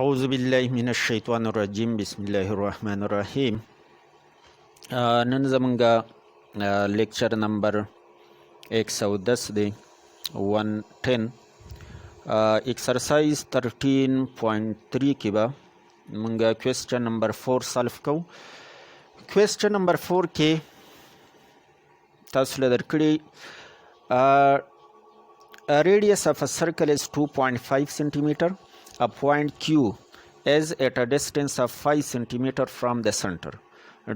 اعوذ بالله من الشیطان الرجیم بسم الله الرحمن الرحیم. نن زمونږ لیکچر نمبر 110 دی 110 ایکسرسایز 13.3 کې به مونږ کوېسچن نمبر 4 سالف کوو. کوېسچن نمبر 4 کې تاسو له درکړي radius of a circle is 2.5 centimeter. A point Q is at a distance of 5 centimeter from the center.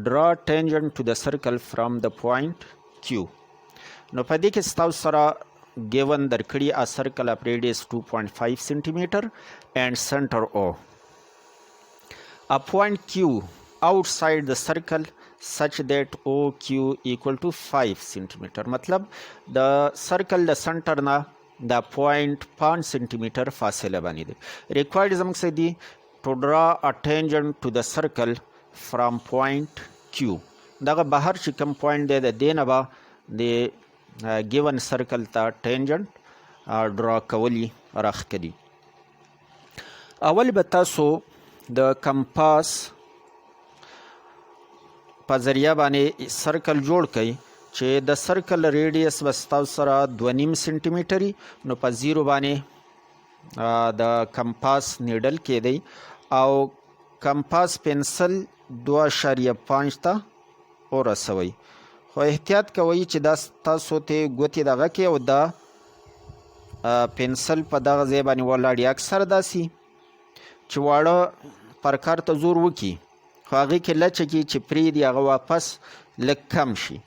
Draw tangent to the circle from the point Q. نو په دې کې ستاسو سره given درکړي a circle of radius 2.5 centimeter and center O. A point Q outside the circle such that OQ equal to 5 centimeter. मतलब the circle the center ना دا پوینٹ 5 سنټیمیټر فاصله باندې دی. ریکوایرډ زموږ څه دي ټو ډرا ا ټینجنټ ټو د سرکل فرام پوینټ کیو. دغه بهر چې کوم پوینټ دی د دې نه به د ګیون سرکل ته ټینجنټ ډرا کولی راښکلي. اول به تاسو د کمپاس په ذریعه باندې سرکل جوړ کړئ چې د سرکل ریډیس به ستاسو سره 2.5 سنټیمیټر نو په زیرو باندې د کمپاس نیډل کې دی او کمپاس پنسل 2.5 ته ورسوئ. خو احتیاط کوئ چې دا تاسو ته ګوتې دغه کې او دا پنسل په دغه ځای باندې ولاړي. اکثر داسې چې واړه پرکار ته زور وکړي خو هغې کې لچه کې چې پرېږدي هغه واپس لږ کم شي.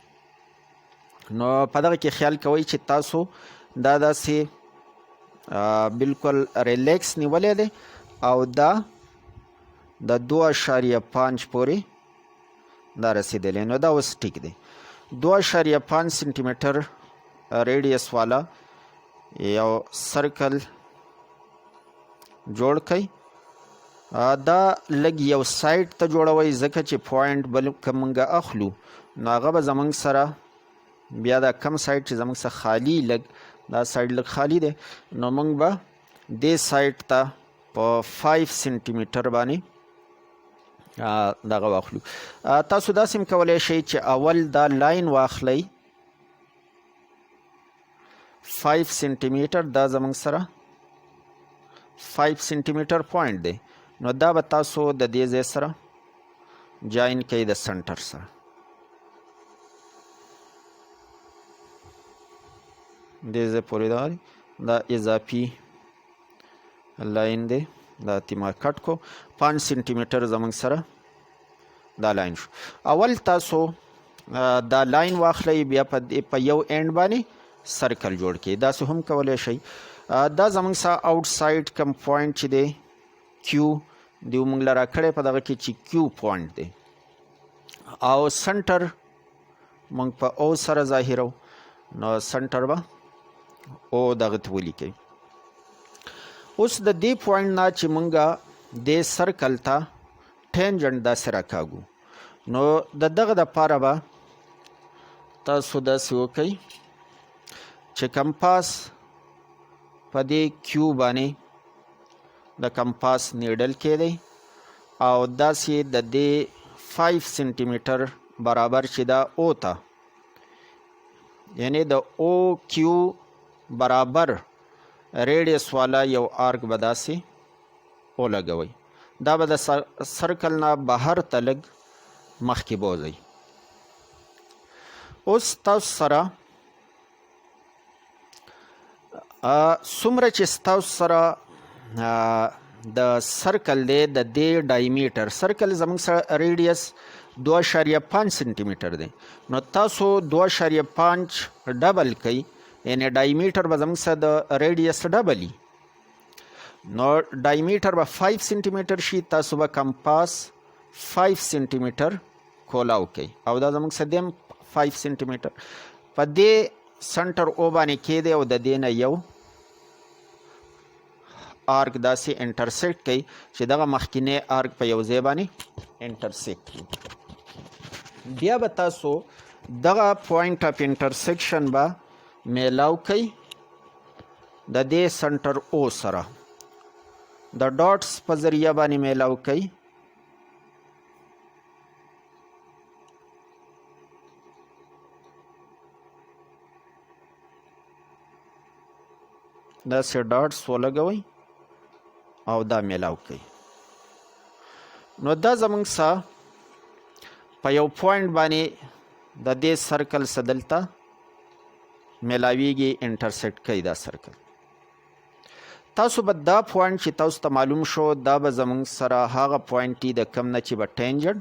نو په دغه کې خیال کوئ چې تاسو دا داسې بالکل ریلیکس نیولی دی او دا د 2.5 پورې دا رسیدلی. نو دا اوس ټیک دی. 2.5 سنټیمیټر ریډیس والا یو سرکل جوړ کړئ. دا لږ یو سایډ ته جوړوئ ځکه چې پوینټ بل که موږ اخلو نو هغه به زموږ سره بیا دا کم سایډ چې زموږ څخه خالی لږ دا سایډ لږ خالی دی نو موږ به دې سایډ ته په 5 سنټیمیټر باندې دغه واخلو. تاسو داسې هم کولی شئ چې اول دا لاین واخلئ 5 سنټیمیټر دا زموږ سره 5 سنټیمیټر پوینټ دی نو دا به تاسو د دې ځای سره جاین کوئ د سنټر سره. دې ځای پورې دا اضافي لاین دی دا تیما کټ کو 5 سنټیمیټر زموږ سره دا لاین شو. اول تاسو دا لاین واخلئ بیا په یو اینډ باندې سرکل جوړ کړئ. داسې هم کولی شئ. دا زموږ سره آوټ سایډ کم پوینټ چې دی کیو دی موږ له راکړی په دغه کې چې کیو پوینټ دی او سنټر موږ په او سره ظاهرو نو سنټر به او دغه ته ولیکئ. اوس د دې پوینټ نه چې موږ دې سرکل ته ټینجنټ داسې راکاږو نو د دغه دپاره به تاسو داسې وکئ چې کمپاس په دې کیو باندې د کمپاس نیډل کې دی او داسې د دې 5 سنټیمیټر برابر چې دا او ته یعنی د او کیو برابر ریډیس والا یو آرک به داسې ولګوئ. دا به د سرکل نه بهر ته لږ مخکې بوځئ. اوس تاسو سره څومره چې ستاسو سره د سرکل دی د دې ډایمیټر سرکل زموږ سره ریډیس 2.5 سنټیمیټر دی نو تاسو 2.5 ډبل کوئ یعنی ډایمیټر به زموږ سره د ریډیس ډبل وي نو ډایمیټر به 5 سنټیمیټر شي. تاسو به کمپاس 5 سنټیمیټر کولاو کوئ او دا زموږ سره دی 5 سنټیمیټر په دې سنټر او باندې کېدی او د دې نه یو آرک داسې انټرسیکټ کوي چې دغه مخکینی آرک په یو ځای باندې انټرسیکټ کړي. بیا به تاسو دغه پوینټ اف انټرسیکشن به میلاو کوي د دې سنټر او سره د ډاټس په ذریعه باندې میلاو کوي. داسې ډاټس ولګوئ او دا میلاو کوي. نو دا زمونږ څه په یو پوینټ باندې د دې سرکل څه دلته میلاویږي، انټرسیکټ کوي دا سرکل. تاسو به دا پوینټ چې تاسو ته معلوم شو دا به زمونږ سره هغه پوینټ دی د کم نه چې به ټینجنټ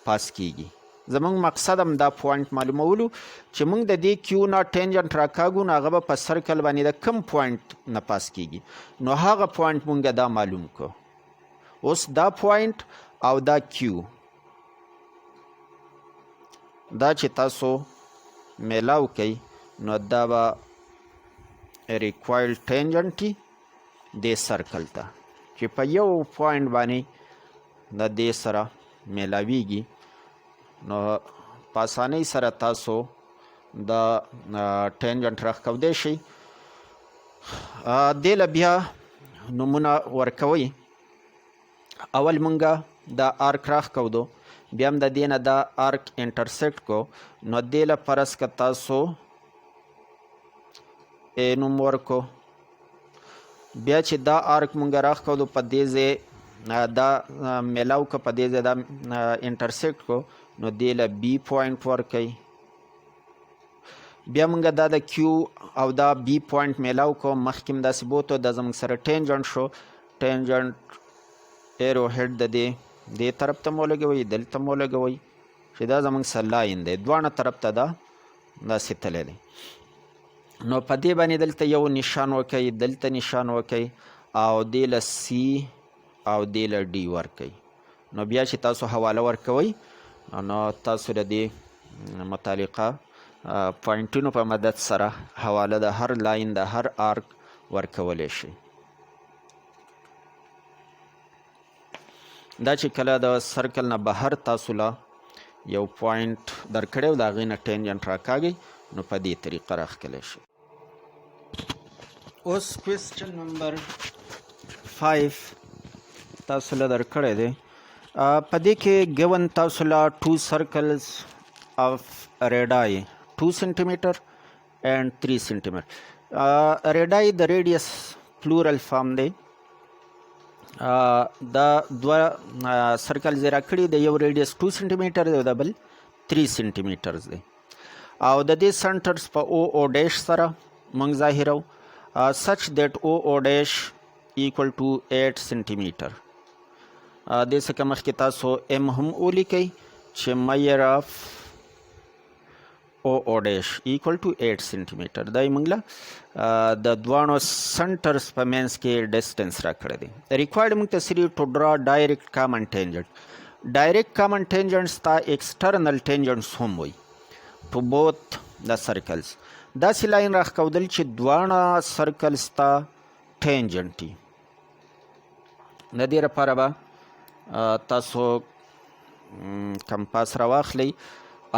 پاس کیږي. زمونږ مقصد هم دا پوینټ معلومولو چې موږ د دې کیو نه ټینجنټ راکاږو نو هغه به په سرکل باندې د کم پوینټ نه پاس کیږي، نو هغه پوینټ موږ دا معلوم کو. اوس دا پوینټ او دا کیو دا چې تاسو میلاو کوي نو دا به ریکوایرډ ټینجنټ دی دې سرکل ته چې په یو پوینټ باندې د دې سره میلاویږي. نو په اسانۍ سره تاسو د ټینجنټ راښکولی شئ. دې له بیا نومونه ورکوئ. اول مونږه دا آرک راښکودو، بیا هم د دې نه دا آرک انټرسیکټ کو، نو دې له فرض که تاسو ا نوم ورکو. بیا چې دا آرک مونږ راښکودو په دې ځای دا میلاو که په دې ځای دا انټرسیکټ کو، نو دې له بی پوینټ ورکوي. بیا مونږ دا د کیو او دا بی پوینټ میلاو کو، مخکې هم داسې بوتو، دا زموږ سره ټینجنټ شو. ټینجنټ ایرو هیډ د دې طرف ته مو لګوئ، دلته مو لګوئ چې دا زموږ سره لاین دی، دواړه طرف ته دا داسې تللی دی. نو په دې باندې دلته یو نشان وکئ، دلته نشان وکئ او دې له سی او دې له ډي ورکئ. نو بیا چې تاسو حواله ورکوئ نو تاسو د دې متعلقه پوینټونو په مدد سره حواله د هر لاین د هر آرک ورکولی شئ. دا چې کله د سرکل نه بهر تاسو له یو پوینټ درکړی او د هغې نه ټینجنټ راکاږئ نو په دې طریقه راښکلی شي. اوس کوېسچن نمبر 5 تاسو له درکړی دی. په دې کې ګون تاسو له 2 circles of radii 2 centimeter and 3 centimeter. radii د ریډیس پلورل فارم دی. دا دوه سرکل زی راکړي د یو ریډیس 2 سنټیمیټر دی او د بل 3 سنټیمیټرز دی او د دې سنټرز په او او ډیش سره موږ ظاهرو such that o o dash equal to 8 سنټیمیټر. دې څخه مخکې تاسو ام هم ولیکئ چې میجر اف او او ډیش equal to 8 سنټیمیټر. دا یې موږ له د دوانو سنټرز په منځ کې ډسټنس راکړی دی. ریکوایرډ موږ ته سری ټو ډرا ډایرکټ کامن ټینجنټ. ډایرکټ کامن ټینجنټس ته ایکسټرنل ټینجنټس هم وایي ټو بوث د سرکلز. داسې لاین راښکودل چې دواړه سرکلز ته ټینجنټ دي. د دې لپاره به تاسو کمپاس راواخلئ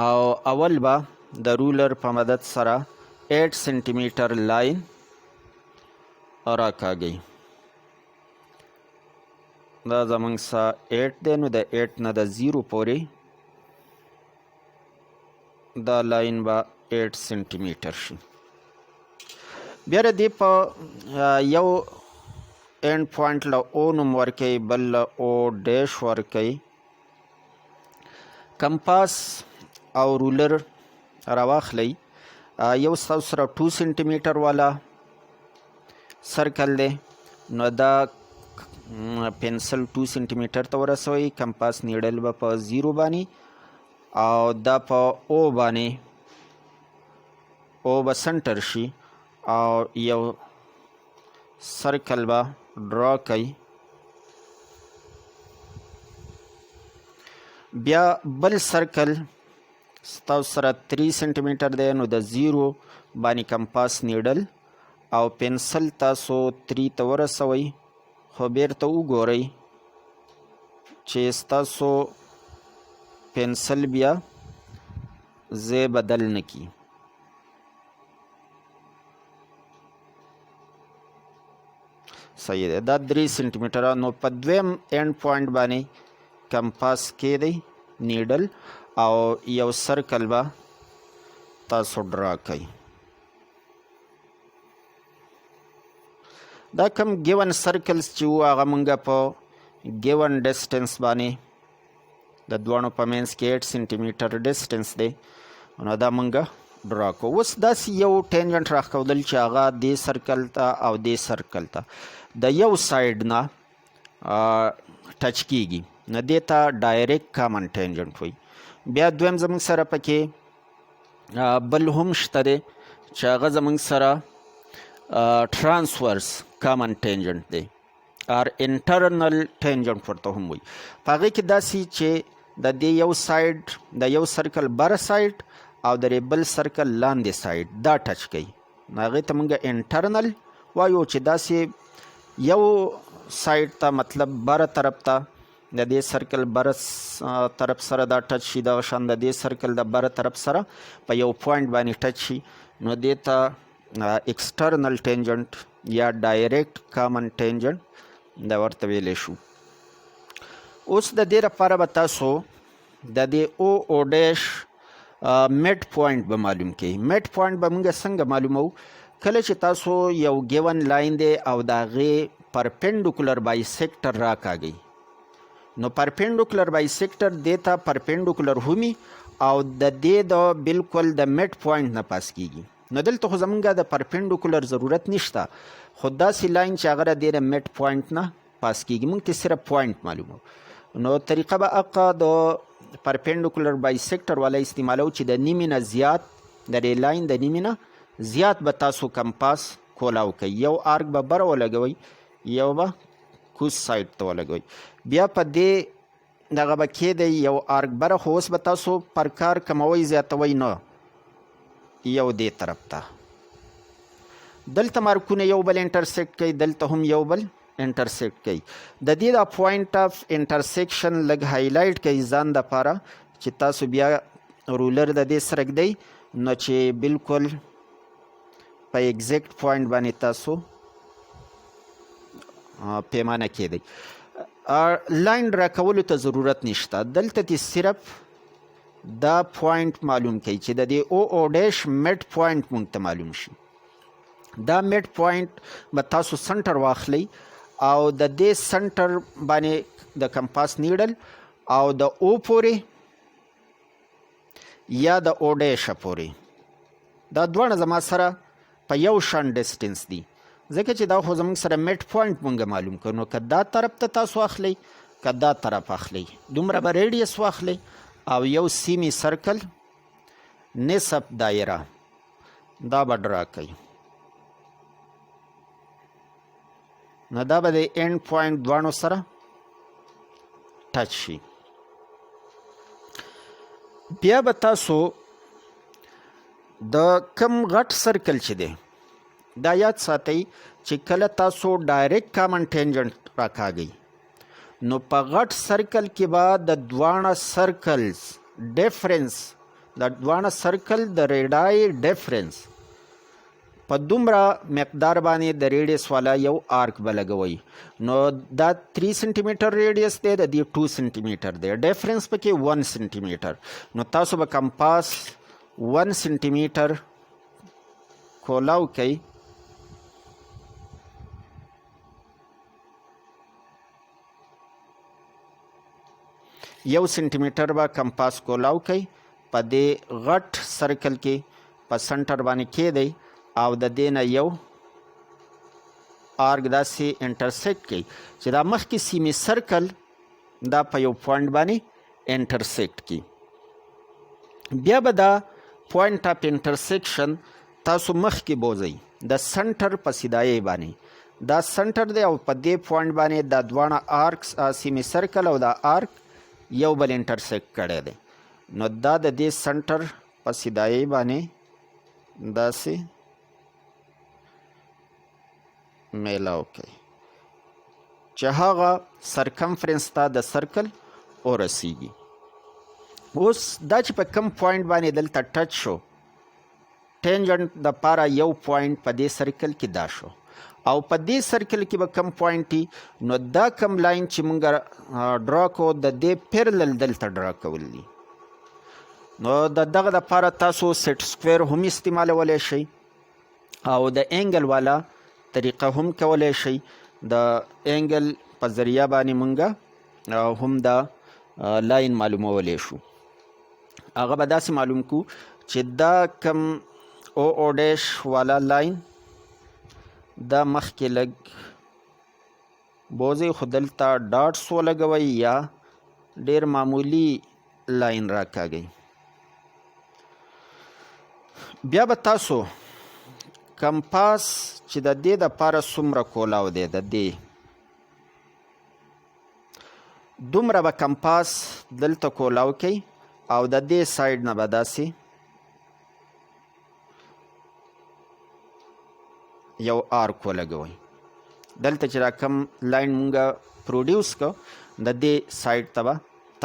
او اول به د رولر په مدد سره 8 سنټیمیټر لاین راکاږئ. دا زموږ سره 8 دی نو د 8 نه د 0 پورې دا لاین به 8 سنټیمیټر شي. بیا د دې په یو اینډ پوینټ له او نوم ورکوئ، بل له او ډیش ورکوئ. کمپاس او رولر راواخلئ. یو ستاسو سره 2 سنټیمیټر والا سرکل دی نو دا پنسل 2 سنټیمیټر ته ورسوئ. کمپاس نیډل به په 0 باندې او دا په او باندې او به سنټر شي او یو سرکل به ډرا کوي. بیا بل سرکل ستاسو سره 3 سنټیمیټر دی نو د 0 باندې کمپاس نیډل او پنسل تاسو 3 ته ورسوئ، خو بیرته وګورئ چې ستاسو پنسل بیا ځای بدل نه کړي. صحیح دی. دا 3 سانتي متره. نو په دویم اینډ پوینټ باندې کمپاس کیدی نیډل او یو سرکل به تاسو ډرا کوئ. دا کم ګیون سرکلز چې وو هغه موږ په ګیون ډسټنس باندې د دواړو په منځ کې 8 سانتي میټر ډسټنس دی. نو دا موږ ډرا کوو. اوس داسې یو ټینجنټ راښودل چې هغه دې سرکل ته او دې سرکل ته د یو سایډ نه ټچ کیږي، نو دې ته ډایرکټ کامن ټینجنټ وایي. بیا دویم زموږ سره پکې بل هم شته دی چې هغه زموږ سره ټرانسورس کامن ټینجنټ دی اور انټرنل ټینجنټ ورته هم وایي. په هغې کې داسې چې د دې یو سایډ د یو سرکل بره سایډ او د بل سرکل لاندې سایډ دا ټچ کوي، نو هغې ته موږ انټرنل وایو. چې داسې یو سایډ ته مطلب بره طرف ته د دې سرکل بره طرف سره دا ټچ شي، دغه شان د دې سرکل د بره طرف سره په یو پوینټ باندې ټچ شي، نو دې ته ایکسټرنل ټینجنټ یا ډایرکټ کامن ټینجنټ دا ورته ویلی شو. اوس د دې لپاره به تاسو د دې او ډیش میډ پوینټ به معلوم کړئ. میډ پوینټ به موږ څنګه معلومو؟ کله چې تاسو یو ګیون لاین دی او د هغې پرپینډیکولر بایسیکټر راکاږئ، نو پرپینډیکولر بایسیکټر دې ته پرپینډیکولر همي او د دې د بالکل د میډ پوینټ نه پاس کیږي. نو دلته خو زمونږ د پرپینډیکولر ضرورت نشته، خو داسې لاین چې هغه د دې د میډ پوینټ نه پاس کیږي، موږ ته صرف پوینټ معلومو. نو طریقه به هغه د پرپینډیکولر بایسیکټر والا استعمالو چې د نیمې نه زیات د دې لاین د نیمې نه زیات به تاسو کمپاس کولاو کوئ. یو آرک به بره ولګوئ، یو به کوز سایډ ته ولګوئ. بیا په دې دغه به کیدی یو آرک بره، خو اوس به تاسو پر کار کموئ زیاتوئ نه، یو دې طرف ته. دلته مارکونه یو بل انټرسیکټ کوي، دلته هم یو بل انټرسیکټ کوي. د دې د پوینټ اف انټرسیکشن لږ هایلایټ کوي ځان دپاره چې تاسو بیا رولر د دې سره ږدئ، نو چې بالکل په ایگزیکټ پوینټ باندې تاسو پیمانه کیدئ. لاین راکولو ته ضرورت نشته، دلته دې صرف دا پوینټ معلوم کوي چې د دې او ډیش میډ پوینټ مونږ ته معلوم شي. دا میډ پوینټ به تاسو سنټر واخلئ او د دې سنټر باندې د کمپاس نیډل او د او پورې یا د او ډیشه پورې دا دواړه زما سره په یو شان ډسټنس دي، ځکه چې دا خو زموږ سره میډ پوینټ مونږ معلوم کړو. نو که دا طرف ته تاسو اخلئ که دا طرف اخلئ، دومره به ریډیس واخلئ او یو سیمی سرکل نصف دایره دا به ډرا کوي. نو دا به د اینډ پوینټ دواړو سره ټچ شي. بیا به تاسو د کم غټ سرکل چې دی دا یاد ساتئ چې کله تاسو ډایرکټ کامن ټینجنټ راکاږئ، نو په غټ سرکل کې به د دواړه سرکلز ډیفرنس د دواړه سرکل د ریډای ډیفرنس په دومره مقدار باندې د ریډیس والا یو آرک به لګوئ. نو دا 3 سانتي میټر ریډیس دی، د دې 2 سانتي میټر دی، ډیفرنس پکې 1 سانتي میټر. نو تاسو به کمپاس 1 سانتي میټر کولاو کوئ، یو سانتي میټر به کمپاس کولاو کوئ، په دې غټ سرکل کې په سنټر باندې کیدی او د دې نه یو آرک داسې انټرسیکټ کوي چې دا مخکې سیمې سرکل دا په یو پوینټ باندې انټرسیکټ کی. بیا به دا پوینټ اف انټرسیکشن تاسو مخکې بوځئ د سنټر په سیدایۍ باندې. دا سنټر دی او په دې پوینټ باندې دا دواړه آرکس سیمې سرکل او دا آرک یو بل انټرسیکټ کړی دی. نو دا د دې سنټر په سیدایۍ باندې داسې میلاو کوي چې هغه سرکمفرنس ته د سرکل ورسیږي. اوس دا چې په کم پوینټ باندې دلته ټچ شو، ټینجنټ د پاره یو پوینټ په دې سرکل کې دا شو، او په دې سرکل کې به کم پوینټ نو دا کم لاین چې مونږ ډرا کوو د دې پیرلل دلته ډرا کول دي. نو د دغه دپاره تاسو سیټ سکویر هم استعمالولی شئ او د اینګل والا طریقه هم کولی شئ. د اینګل په ذریعه باندې مونږ هم دا لاین معلومولی شو. هغه به داسې معلوم کو چې دا کم او ډیش والا لاین دا مخکې لږ بوځئ خو دلته ډاټس ولګوئ یا ډیر معمولی لاین راکاږئ. بیا به تاسو کمپاس چې د دې دپاره څومره کولاو دی د دې دومره به کمپاس دلته کولاو کوئ او د دې سایډ نه به داسې یو آرک ولګوئ. دلته چې را کم لاین مونږه پروډیوس کو د دې سایډ ته به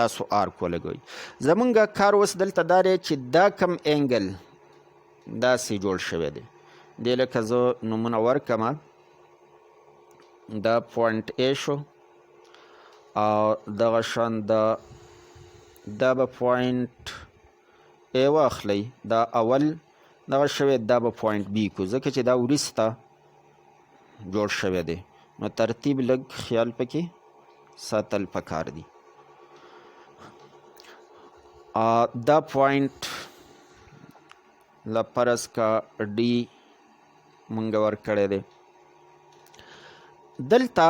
تاسو آرک ولګوئ. زمونږ کار اوس دلته دا دی چې دا کم اینګل داسې جوړ شوی دی. دې لکه زه نومونه ورکمه دا پوینټ ای شو او دغه شان دا به پوینټ ای واخلئ دا اول دغه شوی دا به پوینټ بی کو ځکه چې دا وروسته جوړ شوی دی نو ترتیب لږ خیال پکې ساتل پکار دی. دا پوینټ لپرس کا ډي مونږ ورکړی دی. دلته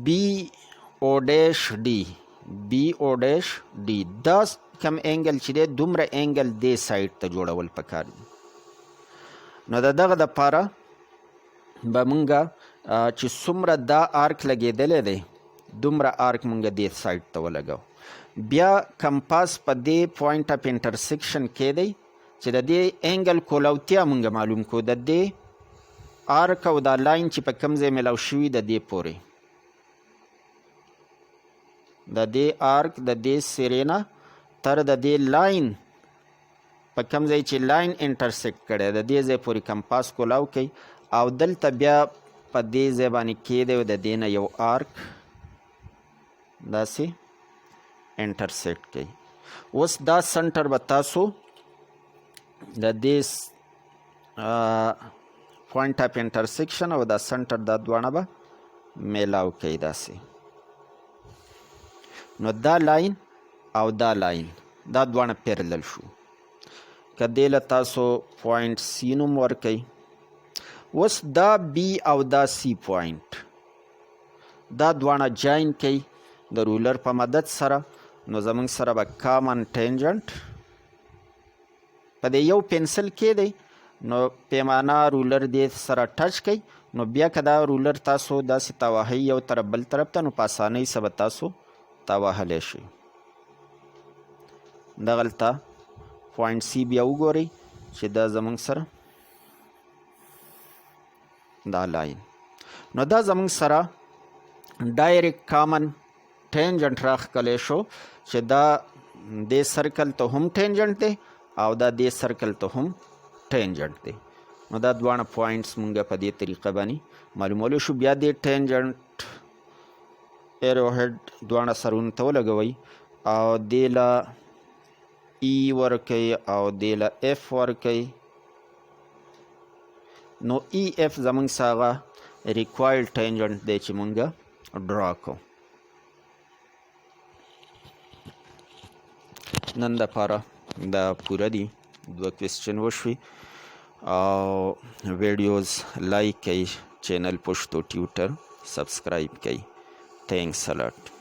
بی او ډیش ډي دا کم اینګل چې دی دومره اینګل دې سایډ ته جوړول پکار دي. نو د دغه دپاره به مونږه چې څومره دا آرک لګېدلی دی دومره آرک مونږه دې سایډ ته ولګو. بیا کمپاس په دې پوینټ اف انټرسیکشن کې دی چې د دې اینګل کولاوتیا مونږه معلوم کو د دې آرک او دا لاین چې په کوم ځای میلاو شوي د دې پورې د دې آرک د دې سرې نه تر د دې لاین په کوم ځای چې لاین انټرسیکټ کړی د دې ځای پورې کمپاس کولاو کوي او دلته بیا په دې ځای باندې کیدی د دې نه یو آرک داسې انټرسیکټ کوي. اوس دا سنټر به تاسو د دې پوینټ اف انټرسیکشن او دا سنټر دا دواړه به میلاو کوي داسې. نو دا لاین او دا لاین دا دواړه پیرلل شو. که دې له تاسو پوینټ سی نوم ورکئ. اوس دا بی او دا سی پوینټ دا دواړه جاین کوي د رولر په مدد سره. نو زمونږ سره به کامن ټینجنټ په دې یو پنسل کې دی نو پیمانه رولر دې سره ټچ کوي. نو بیا که دا رولر تاسو داسې تاوهئ یو طرف بل طرف ته نو په اسانۍ سره به تاسو تاوهلی شئ. دغلته پوینټ سی بیا وګورئ چې دا زمونږ سره دا لاین نو دا زمونږ سره ډایرکټ کامن ټینجنټ راښکلی شو چې دا دې سرکل ته هم ټینجنټ دی او دا دې سرکل ته هم ټینجنټ دی. نو دا دواړه پوینټس مونږ په دې طریقه باندې معلومولی شو. بیا دې ټینجنټ ایرو هیډ دواړه سرونو ته ولګوئ او دې له ای ورکئ او دې له اف ورکئ. نو ای اف زمونږ څه هغه ریکوایرډ ټینجنټ دی چې مونږ ډرا کوو. نن دپاره دا پوره دي 2 کوېسچن وشوي او ویډیوز لایک کوئ چینل پشتو ټیوټر سبسکرایب کوئ. تھینکس a lot.